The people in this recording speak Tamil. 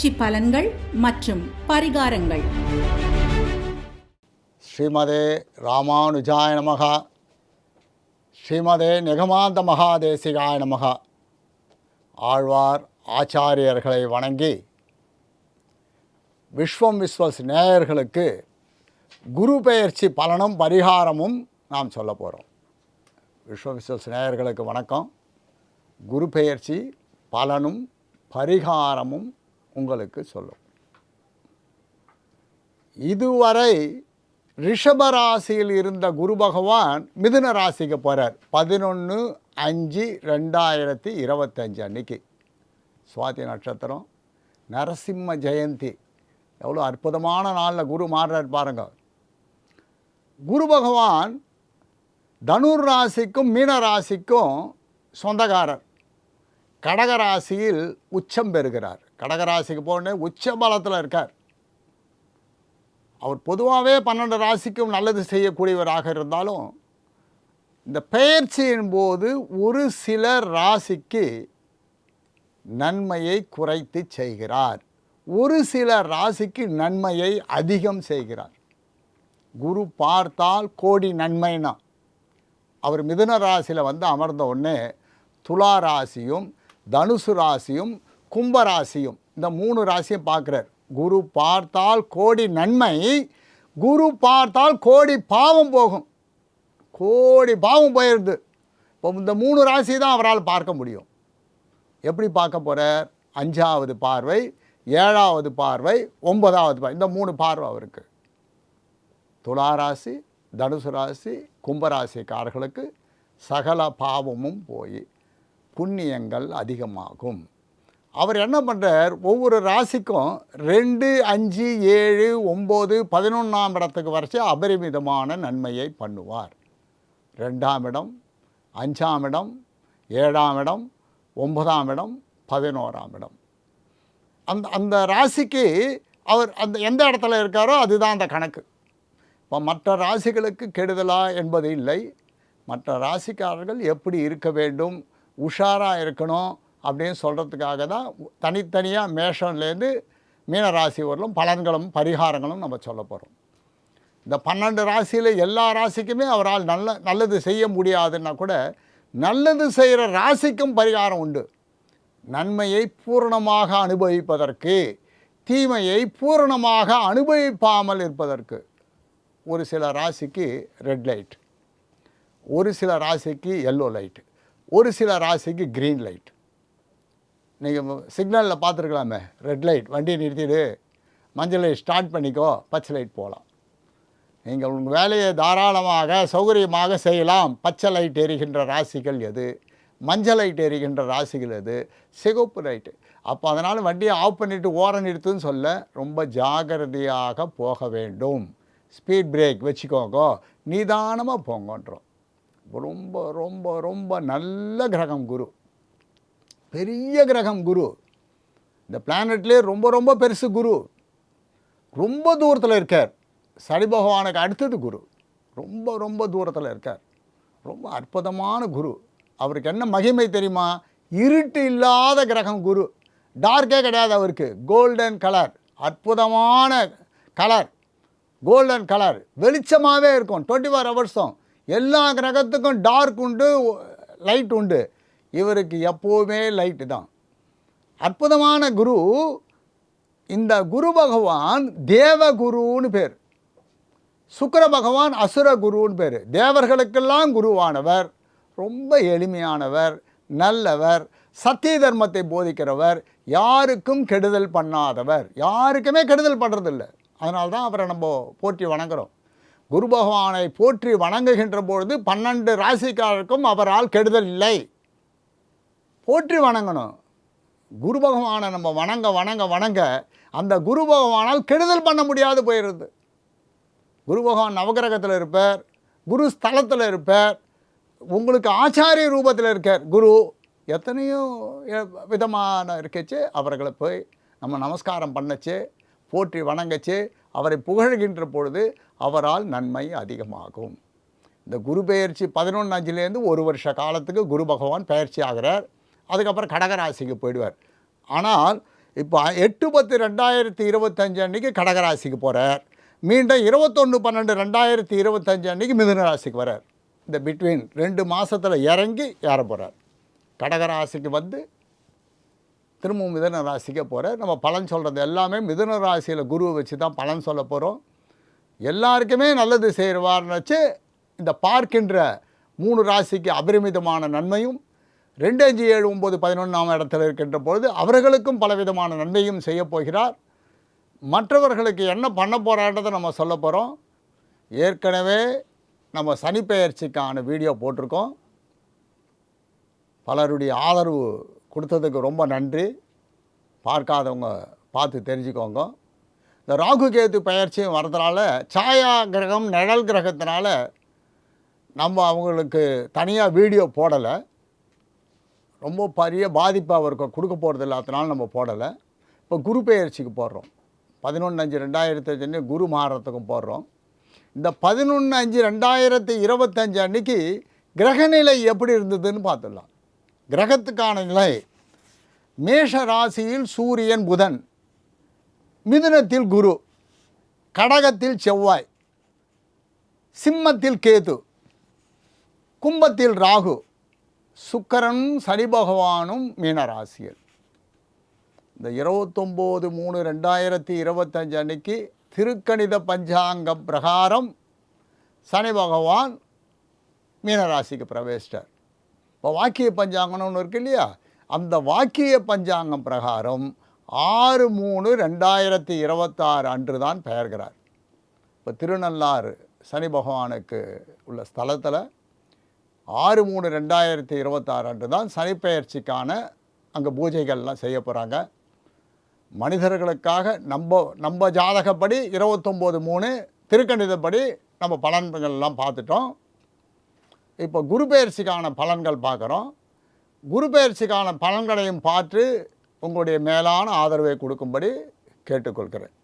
பெயர்ச்சி பலன்கள் மற்றும் பரிகாரங்கள். ஸ்ரீமதே ராமானுஜாய நமக. ஸ்ரீமதே நிகமாந்த மகாதேசிகாய நமக. ஆழ்வார் ஆச்சாரியர்களை வணங்கி விஸ்வம் விஸ்வஸ் நேயர்களுக்கு குரு பெயர்ச்சி பலனும் பரிகாரமும் நாம் சொல்ல போகிறோம். விஸ்வம் விஸ்வஸ் நேயர்களுக்கு வணக்கம். குரு பெயர்ச்சி பலனும் பரிகாரமும் உங்களுக்கு சொல்லும். இதுவரை ரிஷபராசியில் இருந்த குரு பகவான் மிதுன ராசிக்கு போகிறார். 11/5/2025 அன்னைக்கு சுவாதி நட்சத்திரம், நரசிம்ம ஜெயந்தி. எவ்வளோ அற்புதமான நாளில் குரு மாறுறார் பாருங்க. குரு பகவான் தனுர் ராசிக்கும் மீன ராசிக்கும் சொந்தக்காரர். கடகராசியில் உச்சம் பெறுகிறார். கடகராசிக்கு போன உச்ச பலத்தில் இருக்கார். அவர் பொதுவாகவே 12 ராசிக்கும் நல்லது செய்யக்கூடியவராக இருந்தாலும் இந்த பெயர்ச்சியின் போது ஒரு சில ராசிக்கு நன்மையை குறைத்து செய்கிறார், ஒரு சில ராசிக்கு நன்மையை அதிகம் செய்கிறார். குரு பார்த்தால் கோடி நன்மைனா அவர் மிதுன ராசியில் அமர்ந்த உடனே துலா ராசியும் தனுசு ராசியும் கும்பராசியும் இந்த 3 ராசியும் பார்க்குறார். குரு பார்த்தால் கோடி நன்மை, குரு பார்த்தால் கோடி பாவம் போகும். கோடி பாவம் போயிடுது. இப்போ இந்த 3 ராசி தான் அவரால் பார்க்க முடியும். எப்படி பார்க்க போகிறார்? 5வது பார்வை, 7வது பார்வை, 9வது பார்வை, இந்த 3 பார்வை அவருக்கு. துளாராசி, தனுசு ராசி, கும்பராசிக்காரர்களுக்கு சகல பாவமும் போய் புண்ணியங்கள் அதிகமாகும். அவர் என்ன பண்ணுறார்? ஒவ்வொரு ராசிக்கும் 2, 5, 7, 9, 11ஆம் இடத்துக்கு வரைச்சு அபரிமிதமான நன்மையை பண்ணுவார். 2ஆம் இடம், 5ஆம் இடம், 7ஆம் இடம், 9ஆம் இடம், 11ஆம் இடம். அந்த ராசிக்கு அவர் எந்த இடத்துல இருக்காரோ அதுதான் அந்த கணக்கு. இப்போ மற்ற ராசிகளுக்கு கெடுதலா என்பது இல்லை. மற்ற ராசிக்காரர்கள் எப்படி இருக்க வேண்டும், உஷாராக இருக்கணும் அப்படின்னு சொல்கிறதுக்காக தான் தனித்தனியாக மேஷன்லேருந்து மீனராசி வரலும் பலன்களும் பரிகாரங்களும் நம்ம சொல்ல போகிறோம். இந்த 12 ராசியில் எல்லா ராசிக்குமே அவரால் நல்லது செய்ய முடியாதுன்னா கூட நல்லது செய்கிற ராசிக்கும் பரிகாரம் உண்டு. நன்மையை பூரணமாக அனுபவிப்பதற்கு, தீமையை பூரணமாக அனுபவிப்பாமல் இருப்பதற்கு. ஒரு சில ராசிக்கு ரெட் லைட், ஒரு சில ராசிக்கு எல்லோ லைட், ஒரு சில ராசிக்கு க்ரீன் லைட். நீங்கள் சிக்னலில் பார்த்துருக்கலாமே, ரெட் லைட் வண்டியை நிறுத்திடு, மஞ்சள் லைட் ஸ்டார்ட் பண்ணிக்கோ, பச்சை லைட் போகலாம். நீங்கள் உங்கள் வேலையை தாராளமாக சௌகரியமாக செய்யலாம். பச்சை லைட் எரிகின்ற ராசிகள் எது, மஞ்சள் லைட் எரிகின்ற ராசிகள் எது, சிகப்பு லைட்டு. அப்போ அதனால் வண்டியை ஆஃப் பண்ணிவிட்டு ஓரம் நிறுத்துன்னு சொல்ல ரொம்ப ஜாகிரதையாக போக வேண்டும். ஸ்பீட் பிரேக் வச்சுக்கோங்க, நிதானமாக போங்கன்றோம். ரொம்ப ரொம்ப ரொம்ப நல்ல கிரகம் குரு, பெரிய கிரகம் குரு. இந்த பிளானட்லேயே ரொம்ப ரொம்ப பெருசு குரு. ரொம்ப தூரத்தில் இருக்கார். சனி பகவானுக்கு அடுத்தது குரு. ரொம்ப ரொம்ப தூரத்தில் இருக்கார். ரொம்ப அற்புதமான குரு. அவருக்கு என்ன மகிமை தெரியுமா? இருட்டு இல்லாத கிரகம் குரு. டார்க்கே கிடையாது அவருக்கு. கோல்டன் கலர், அற்புதமான கலர், கோல்டன் கலர், வெளிச்சமாகவே இருக்கும் 24 ஹவர்ஸும். எல்லா கிரகத்துக்கும் டார்க் உண்டு, லைட் உண்டு. இவருக்கு எப்போவுமே லைட்டு தான். அற்புதமான குரு. இந்த குரு பகவான் தேவகுருன்னு பேர், சுக்கிர பகவான் அசுர குருன்னு பேர். தேவர்களுக்கெல்லாம் குருவானவர், ரொம்ப எளிமையானவர், நல்லவர், சத்திய தர்மத்தை போதிக்கிறவர், யாருக்கும் கெடுதல் பண்ணாதவர், யாருக்குமே கெடுதல் பண்ணுறதில்லை. அதனால தான் அவரை நம்ம போற்றி வணங்குகிறோம். குரு பகவானை போற்றி வணங்குகின்ற பொழுது 12 ராசிக்காரருக்கும் அவரால் கெடுதல் இல்லை. போற்றி வணங்கணும். குரு பகவானை நம்ம வணங்க வணங்க வணங்க அந்த குரு பகவானால் கெடுதல் பண்ண முடியாது போயிடுது. குரு பகவான் நவகிரகத்தில் இருப்பார், குரு ஸ்தலத்தில் இருப்பார், உங்களுக்கு ஆச்சாரிய ரூபத்தில் இருக்கார் குரு. எத்தனையோ விதமான இருக்கச்சு அவர்களை போய் நம்ம நமஸ்காரம் பண்ணச்சு, போற்றி வணங்கச்சு, அவரை புகழ்கின்ற பொழுது அவரால் நன்மை அதிகமாகும். இந்த குரு பெயர்ச்சி 11/5 ஒரு வருஷ காலத்துக்கு குரு பகவான் பயிற்சி ஆகிறார். அதுக்கப்புறம் கடகராசிக்கு போயிடுவார். ஆனால் இப்போ 8/10/2025 அன்றைக்கி கடகராசிக்கு போகிறார். மீண்டும் 21/12/2025 அன்றைக்கி மிதுன ராசிக்கு வரார். இந்த பிட்வீன் 2 மாதத்தில் இறங்கி ஏற போகிறார். கடகராசிக்கு வந்து திரும்பவும் மிதுன ராசிக்கே போகிறார். நம்ம பலன் சொல்கிறது எல்லாமே மிதுன ராசியில் குருவை வச்சு தான் பலன் சொல்ல போகிறோம். எல்லாருக்குமே நல்லது செய்வார்னு வச்சு இந்த பார்க்கின்ற 3 ராசிக்கு அபரிமிதமான நன்மையும் 2, 5, 7, 9, 11ஆம் இடத்தில் இருக்கின்ற பொழுது அவர்களுக்கும் பலவிதமான நன்மையும் செய்ய போகிறார். மற்றவர்களுக்கு என்ன பண்ண போகிறான்றதை நம்ம சொல்ல போகிறோம். ஏற்கனவே நம்ம சனிப்பெயர்ச்சிக்கான வீடியோ போட்டிருக்கோம். பலருடைய ஆதரவு கொடுத்ததுக்கு ரொம்ப நன்றி. பார்க்காதவங்க பார்த்து தெரிஞ்சுக்கோங்க. இந்த ராகு கேது பெயர்ச்சியும் வரதுனால சாயா கிரகம் நிழல் கிரகத்தினால நம்ம அவங்களுக்கு தனியாக வீடியோ போடலை. ரொம்ப பெரிய பாதிப்பு அவருக்கு கொடுக்க போகிறது இல்லாதனால நம்ம போடலை. இப்போ குரு பெயர்ச்சிக்கு போடுறோம். 11/5/2025 குரு மாறத்துக்கும் போடுறோம். இந்த 11/5/2025 அன்றைக்கி கிரகநிலை எப்படி இருந்ததுன்னு பார்த்துடலாம். கிரகத்துக்கான நிலை மேஷ ராசியில் சூரியன் புதன், மிதுனத்தில் குரு, கடகத்தில் செவ்வாய், சிம்மத்தில் கேது, கும்பத்தில் ராகு, சுக்கிரன் சனி பகவானும் மீனராசியில். இந்த 29/3/2025 அன்னைக்கு திருக்கணித பஞ்சாங்க பிரகாரம் சனி பகவான் மீனராசிக்கு பிரவேசித்தார். இப்போ வாக்கிய பஞ்சாங்கம்னு ஒன்று இருக்கு இல்லையா, அந்த வாக்கிய பஞ்சாங்கம் பிரகாரம் 6/3/2026 அன்று தான் பெயர்கிறார். இப்போ திருநள்ளாறு சனி பகவானுக்கு உள்ள ஸ்தலத்தில் 6/3/2026 அன்று தான் சனிப்பெயர்ச்சிக்கான அங்கே பூஜைகள்லாம் செய்ய போகிறாங்க. மனிதர்களுக்காக நம்ம ஜாதகப்படி 29/3 திருக்கணிதப்படி நம்ம பலன்கள்லாம் பார்த்துட்டோம். இப்போ குரு பெயர்ச்சிக்கான பலன்கள் பார்க்குறோம். குரு பெயர்ச்சிக்கான பலன்களையும் பார்த்து உங்களுடைய மேலான ஆதரவை கொடுக்கும்படி கேட்டுக்கொள்கிறேன்.